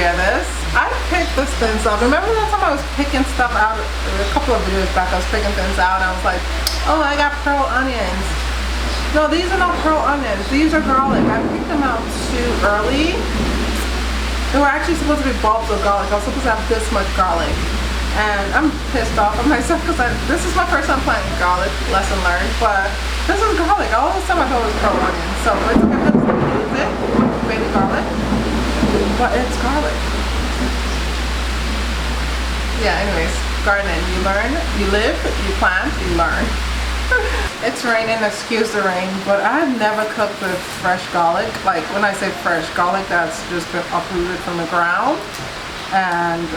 share this. I picked this things up. Remember that time I was picking stuff out, a couple of videos back, I was picking things out and I was like, oh, I got pearl onions. No, these are not pearl onions. These are garlic. I picked them out too early. They were actually supposed to be bulbs of garlic. I was supposed to have this much garlic. And I'm pissed off at myself because this is my first time playing garlic, lesson learned, but this is garlic. All this time I thought it was pearl onion. So it's okay, I'm gonna use it, baby garlic, but it's garlic. Yeah, anyways, gardening, you learn, you live, you plant, you learn. It's raining, excuse the rain, but I've never cooked with fresh garlic. Like when I say fresh garlic, that's just been uprooted from the ground and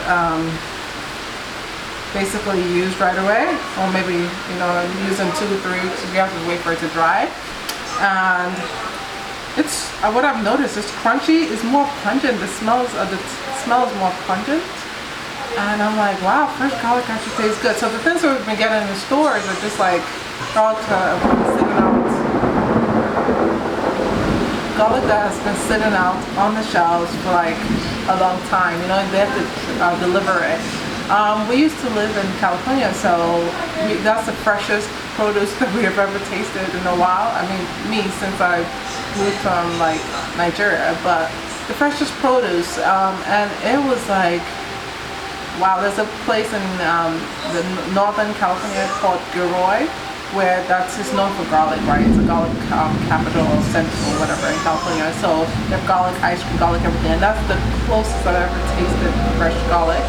basically used right away, or maybe, you know, using 2 or 3 weeks. You have to wait for it to dry. And it's what I've noticed is crunchy, is more pungent. The smell is more pungent. And I'm like, wow, fresh garlic actually tastes good. So the things that we've been getting in the stores are just like garlic that has been sitting out. Garlic that has been sitting out on the shelves for like a long time. You know, they have to deliver it. We used to live in California, so that's the freshest produce that we have ever tasted in a while. I mean, me, since I moved from like Nigeria, but the freshest produce, and it was like, wow. There's a place in the Northern California called Gilroy, where that's just known for garlic, right? It's a garlic capital or center or whatever in California. So they have garlic ice cream, garlic everything, and that's the closest I've ever tasted fresh garlic.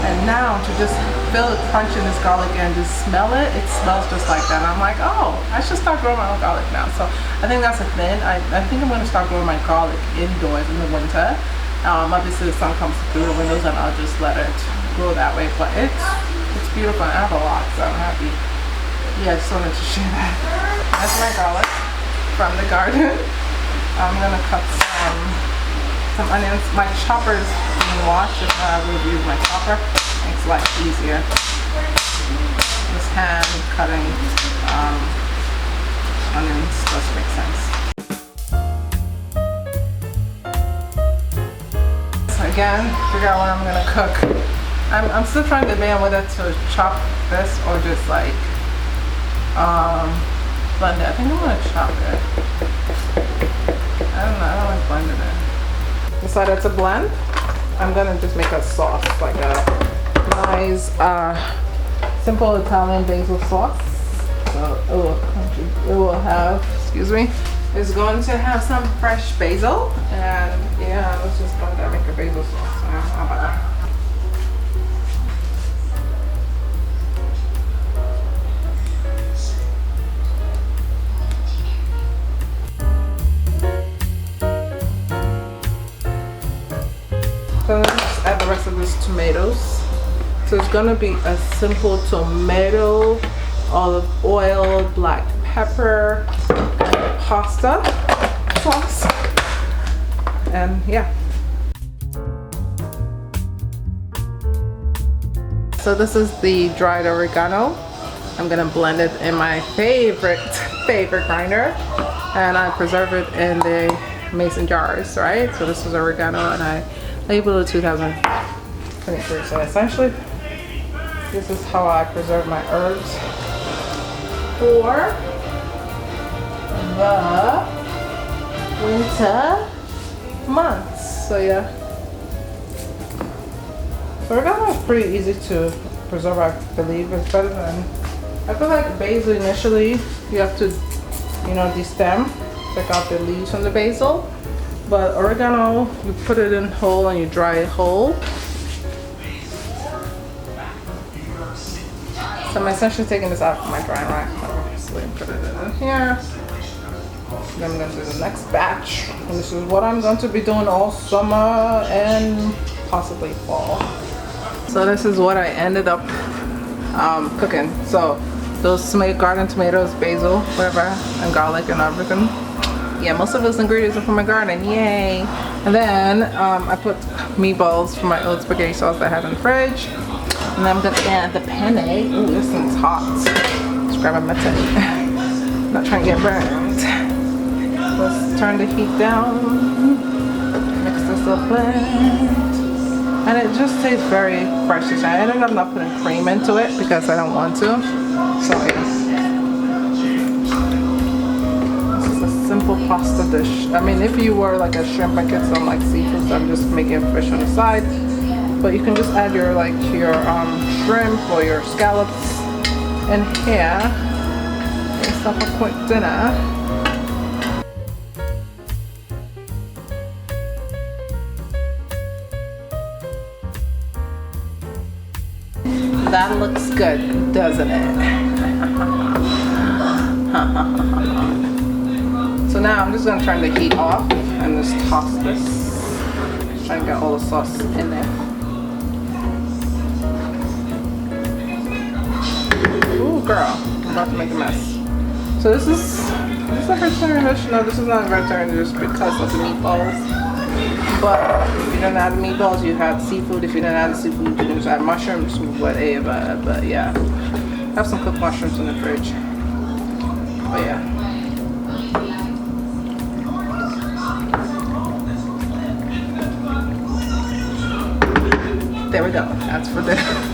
And now to just feel the crunch in this garlic and just smell it, it smells just like that. And I'm like, oh, I should start growing my own garlic now. So I think that's a thing. I think I'm going to start growing my garlic indoors in the winter. Obviously the sun comes through the windows and I'll just let it grow that way. But it's beautiful and I have a lot, so I'm happy. Yeah, I just wanted to share that. That's my garlic from the garden. I'm going to cut some onions. My chopper's being washed. If I would use my chopper, makes life easier. This hand cutting onions does make sense. So again, figure out what I'm gonna cook. I'm still trying to debate on whether to chop this or just like blend it. I think I'm gonna chop it. I don't know. I don't like blending it. Decided to blend. I'm gonna just make a sauce, like a nice simple Italian basil sauce. So it will have, excuse me, it's going to have some fresh basil, and yeah, let's just blend that, make a basil sauce. How about that? So let's just add the rest of these tomatoes. So it's gonna be a simple tomato, olive oil, black pepper, and pasta sauce. And yeah. So this is the dried oregano. I'm gonna blend it in my favorite grinder, and I preserve it in the mason jars, right? So this is oregano, and I labeled it 2023. So essentially, this is how I preserve my herbs for the winter months. So yeah, oregano is pretty easy to preserve. I believe it's better than, I feel like basil initially you have to, you know, destem, take out the leaves from the basil. But oregano, you put it in whole and you dry it whole. So I'm essentially taking this out of my drying rack, obviously, and put it in here. Then I'm going to do the next batch. And this is what I'm going to be doing all summer and possibly fall. So this is what I ended up cooking. So those garden tomatoes, basil, whatever, and garlic and everything. Yeah, most of those ingredients are from my garden, yay! And then I put meatballs from my old spaghetti sauce that I had in the fridge. And then I'm gonna add the penne. Ooh, this thing's hot. Just grabbing my tea. Not trying to get burned. Let's turn the heat down. Mix this up blend. and it just tastes very fresh. I ended up not putting cream into it because I don't want to. So yeah, this is a simple pasta dish. I mean, if you were like a shrimp, I get some like seafood, so I'm just making fish on the side. But you can just add your shrimp or your scallops in here. It's like a quick dinner. That looks good, doesn't it? So now I'm just gonna turn the heat off and just toss this. Try and get all the sauce in there. Ooh, girl, I'm about to make a mess. So this is a vegetarian dish. No, this is not a vegetarian dish because of the meatballs. But if you don't add the meatballs, you have seafood. If you don't add the seafood, you can just add mushrooms, whatever. But yeah, I have some cooked mushrooms in the fridge. But yeah. There we go. That's for dinner.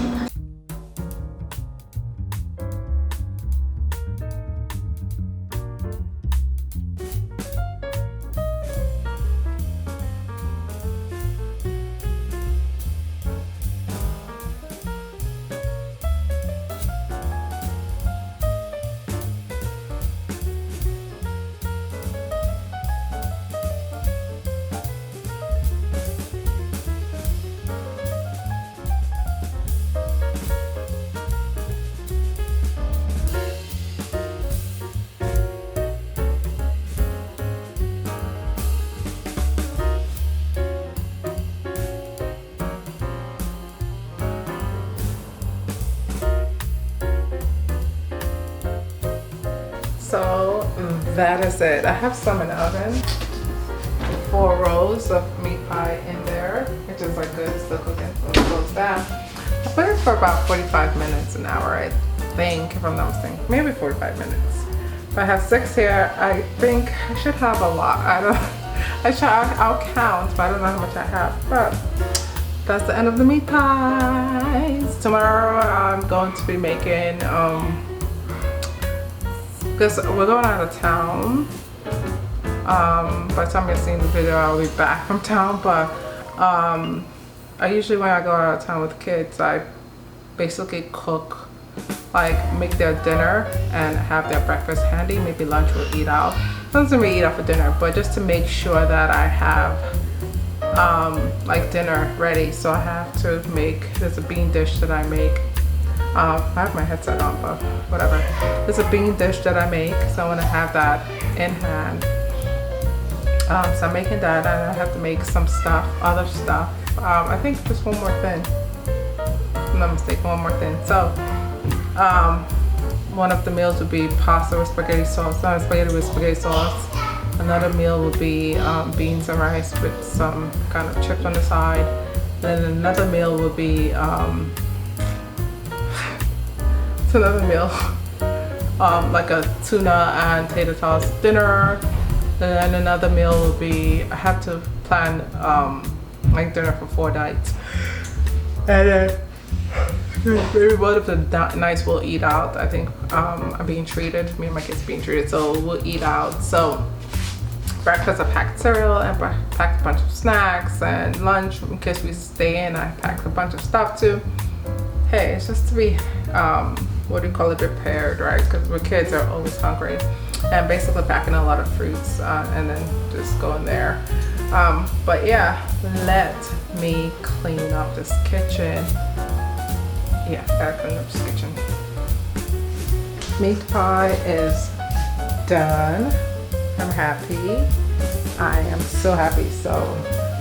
So that is it. I have some in the oven. 4 rows of meat pie in there, which is like good, still cooking, so it goes down. I put it for about 45 minutes, an hour, I think, if I'm not mistaken. Maybe 45 minutes. If I have 6 here, I think I should have a lot. I'll count, but I don't know how much I have. But that's the end of the meat pies. Tomorrow I'm going to be making because we're going out of town. By the time you're seeing the video, I'll be back from town. But I usually, when I go out of town with kids, I basically cook, like make their dinner and have their breakfast handy. Maybe lunch we'll eat out. Sometimes we eat out for dinner, but just to make sure that I have like dinner ready. So I have to make, there's a bean dish that I make. I have my headset on, but whatever. There's a bean dish that I make, so I want to have that in hand. So I'm making that, and I have to make some stuff, other stuff. I think just one more thing. If I'm not mistaken, one more thing. So one of the meals would be pasta with spaghetti sauce, spaghetti with spaghetti sauce. Another meal would be beans and rice with some kind of chips on the side. Then another meal would be another meal, like a tuna and tater tots dinner. Then another meal will be, I have to plan like dinner for 4 nights. And then maybe one of the nights we'll eat out. I think I'm being treated, me and my kids being treated, so we'll eat out. So breakfast I packed cereal and packed a bunch of snacks, and lunch in case we stay in I packed a bunch of stuff too. Hey, it's just to be what do you call it, prepared, right? Because the kids are always hungry. And basically packing a lot of fruits and then just going there. But yeah, let me clean up this kitchen. Yeah, gotta clean up this kitchen. Meat pie is done. I'm happy. I am so happy. So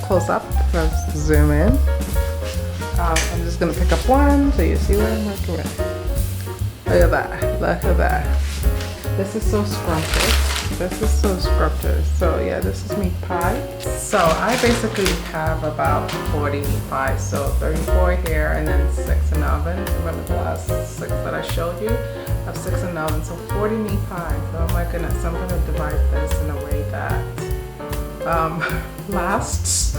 close up, let's zoom in. I'm just gonna pick up one so you see what I'm working with. Look at that, look at that. This is so scrumptious. This is so scrumptious. So yeah, this is meat pie. So I basically have about 40 meat pies. So 34 here and then 6 in the oven. Remember the last 6 that I showed you? I have 6 in the oven, so 40 meat pies. Oh my goodness, I'm gonna divide this in a way that lasts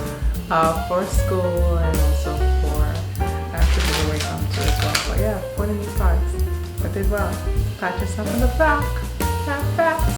for school and also for after delivery come too as well. But yeah, 40 new cards. I did well. Pat yourself on the back. Pat, pat.